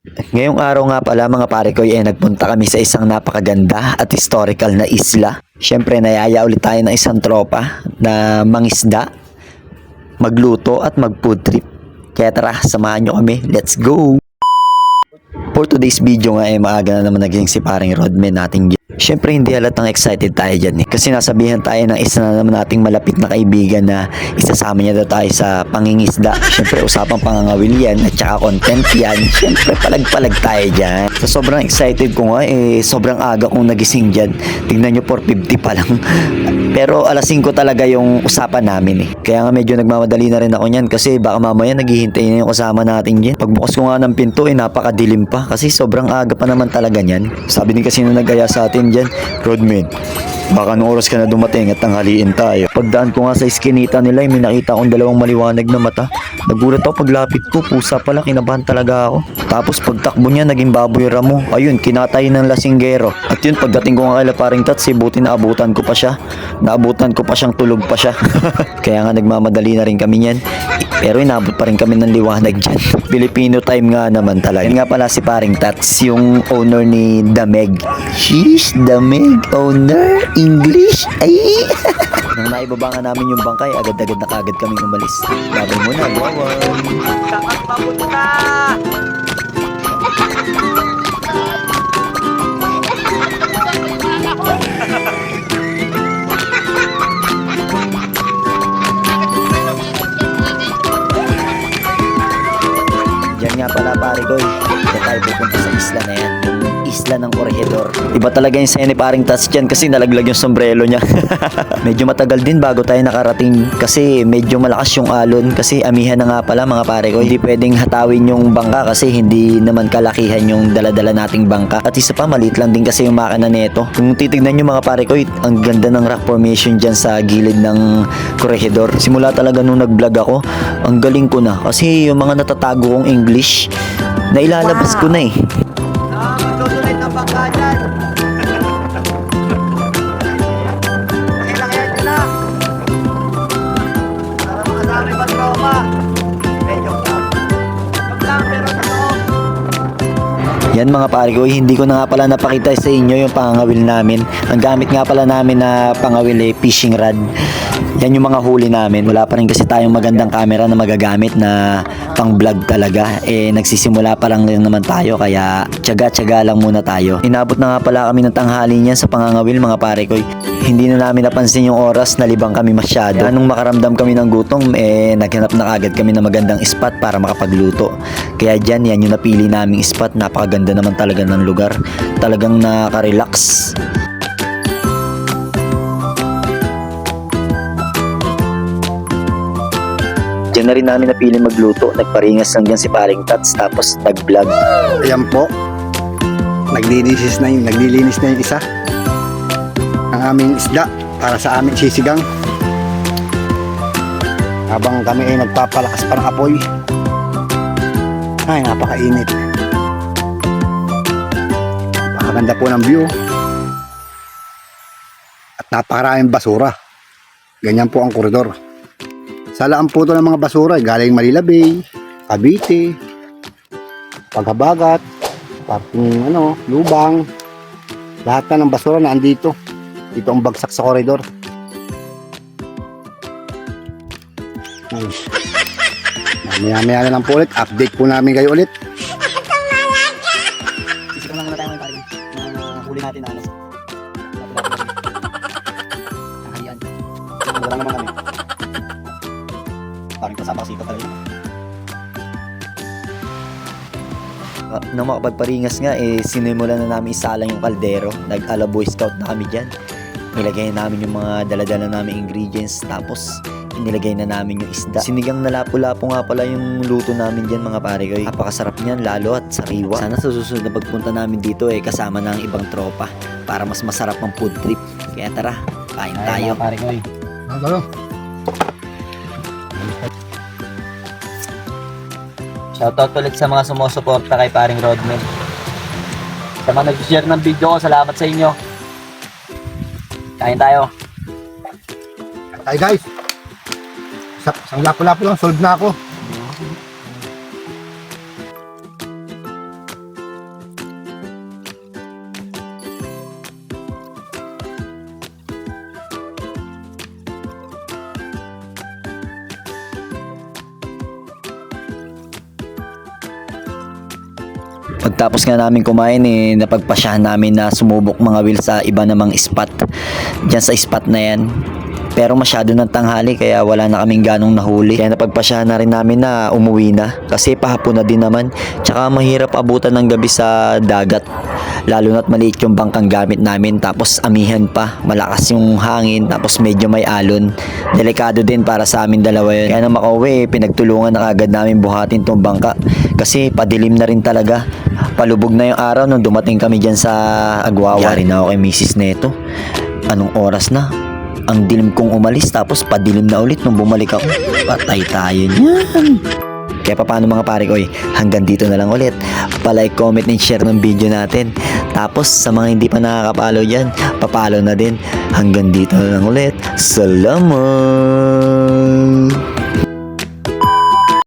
Ngayong araw nga pala mga pare ko nagpunta kami sa isang napakaganda at historical na isla. Siyempre nayaya ulit tayo ng isang tropa na mangisda, magluto at mag food trip. Kaya tara, samahan nyo kami. Let's go! For today's video nga maaga na naman naging si paring Rodman nating Siyempre hindi halatang excited tayo dyan kasi nasabihan tayo ng isa na naman nating malapit na kaibigan na isasama niya daw tayo sa pangingisda. Siyempre usapang pangangawil yan at saka content yan. Siyempre palag-palag tayo dyan. So sobrang excited ko nga sobrang aga kong nagising dyan. Tignan nyo 4:50 pa lang. Pero alas 5 talaga yung usapan namin Kaya nga medyo nagmamadali na rin ako niyan kasi baka mamaya naghihintay na yung kasama natin dyan. Pagbukas ko nga ng pinto napakadilim pa kasi sobrang aga pa naman talaga niyan. Sabi din kasi nung nag-aya sa atin dyan, Rodman, baka nung oras ka na dumating at tanghaliin tayo. Pagdaan ko nga sa iskinita nila may nakita akong dalawang maliwanag na mata. Nagulat ako paglapit ko, pusa pala, kinabahan talaga ako. Tapos pagtakbo niya naging baboy ramo. Ayun, kinatay ng lasinggero. At yun, pagdating ko nga kay paring Tatsi, buti naabutan ko pa siya. Naabutan ko pa siyang tulog pa siya. Kaya nga nagmamadali na rin kami niyan. Pero inabot pa rin kami ng liwanag dyan. Filipino time nga naman talaga. Yan nga pala si paring Tats, yung owner ni Dameg. Sheesh, Dameg, owner, English, ay! Nang naibaba nga namin yung bangkay, agad-agad na kagad kaming umalis. Babay muna, bawal. Saan papunta? Diyan nga pala pare ko Diyan tayo pupunta sa isla na yan. Isla ng Corregidor. Iba talaga yung sayo ni paring Tats dyan kasi nalaglag yung sombrero niya. Medyo matagal din bago tayo nakarating kasi medyo malakas yung alon kasi amihan na nga pala mga pare ko. Hindi pwedeng hatawin yung bangka kasi hindi naman kalakihan yung daladala nating bangka. At isa pa, maliit lang din kasi yung makina nito. Kung titignan nyo mga pare ko, ang ganda ng rock formation dyan sa gilid ng Corregidor. Simula talaga nung nag-vlog ako, ang galing ko na kasi yung mga natatago kong English, nailalabas ko na Magsusulit ng bangka dyan. Nakilakayan nyo lang. Para makasama yung tropa. Medyo wag lang, pero totoo. Yan mga pare ko, hindi ko na nga pala napakita sa inyo yung pangangawil namin. Ang gamit nga pala namin na pangawil fishing rod. Yan yung mga huli namin. Wala pa rin kasi tayong magandang camera na magagamit na pang vlog talaga. Nagsisimula pa lang naman tayo kaya tiyaga-tiyaga lang muna tayo. Inabot na nga pala kami ng tanghali niyan sa pangangawil mga pare ko. Hindi na namin napansin yung oras, nalibang kami masyado. Kaya nung makaramdam kami ng gutom, naghanap na agad kami ng magandang spot para makapagluto. Kaya dyan, yan yung napili naming spot. Napakaganda naman talaga ng lugar. Talagang nakaka-relax. Diyan na rin namin napili magluto. Nagparingas lang dyan si paring Tats tapos nag-vlog. Ayan po. Naglilinis na yung isa. Ang aming isda para sa aming sisigang. Habang kami ay nagpapalakas pa ng apoy. Ay, napakainit. Napakaganda po ng view. At napakaraming basura. Ganyan po ang koridor. Salaan po ito ng mga basura galing Manila Bay, Cavite, Paghabagat, parking Lubang. Lahat na ng basura na andito. Ito ang bagsak sa koridor. Maya na lang po ulit. Update po namin kayo ulit. Isip lang muna tayo mga pare. Huli natin na alas. Nakahalian. Wala naman kami. Parang kasama kasi ito talaga. Nang makapagparingas nga sinimulan na namin isalang yung kaldero. Nag-ala boy scout na kami dyan. Nilagay na namin yung mga daladala namin ingredients. Tapos inilagay na namin yung isda. Sinigang na lapu-lapu nga pala yung luto namin dyan mga pare ko. Napakasarap niyan lalo at sariwa. Sana sa susunod na pagpunta namin dito kasama ng ibang tropa para mas masarap ang food trip. Kaya tara, kain tayo. Pare ko Shoutout ulit sa mga sumusuporta kay paring Rodman. Sa mga nag-share ng video ko, salamat sa inyo. Kain tayo. Ay guys. Isang lapo-lapo lang, solve na ako. Pagtapos nga namin kumain napagpasyahan namin na sumubok mga wheel sa iba namang spot. Diyan sa spot na yan. Pero masyado ng tanghali kaya wala na kaming ganong nahuli. Kaya napagpasyahan na rin namin na umuwi na. Kasi pahapon na din naman. Tsaka mahirap abutan ng gabi sa dagat. Lalo na't maliit yung bangkang gamit namin. Tapos amihan pa. Malakas yung hangin. Tapos medyo may alon. Delikado din para sa amin dalawa yun. Kaya na makauwi, pinagtulungan na agad namin buhatin tong bangka. Kasi padilim na rin talaga. Palubog na yung araw nung dumating kami dyan sa Agwawa. Yari na ako kay Mrs. Neto. Anong oras na? Ang dilim kong umalis tapos padilim na ulit nung bumalik ako. Patay tayo niyan. Kaya paano mga pare ko hanggang dito na lang ulit. Pa-like, comment, and share ng video natin. Tapos sa mga hindi pa nakakapalo dyan, papalo na din. Hanggang dito na lang ulit. Salamat!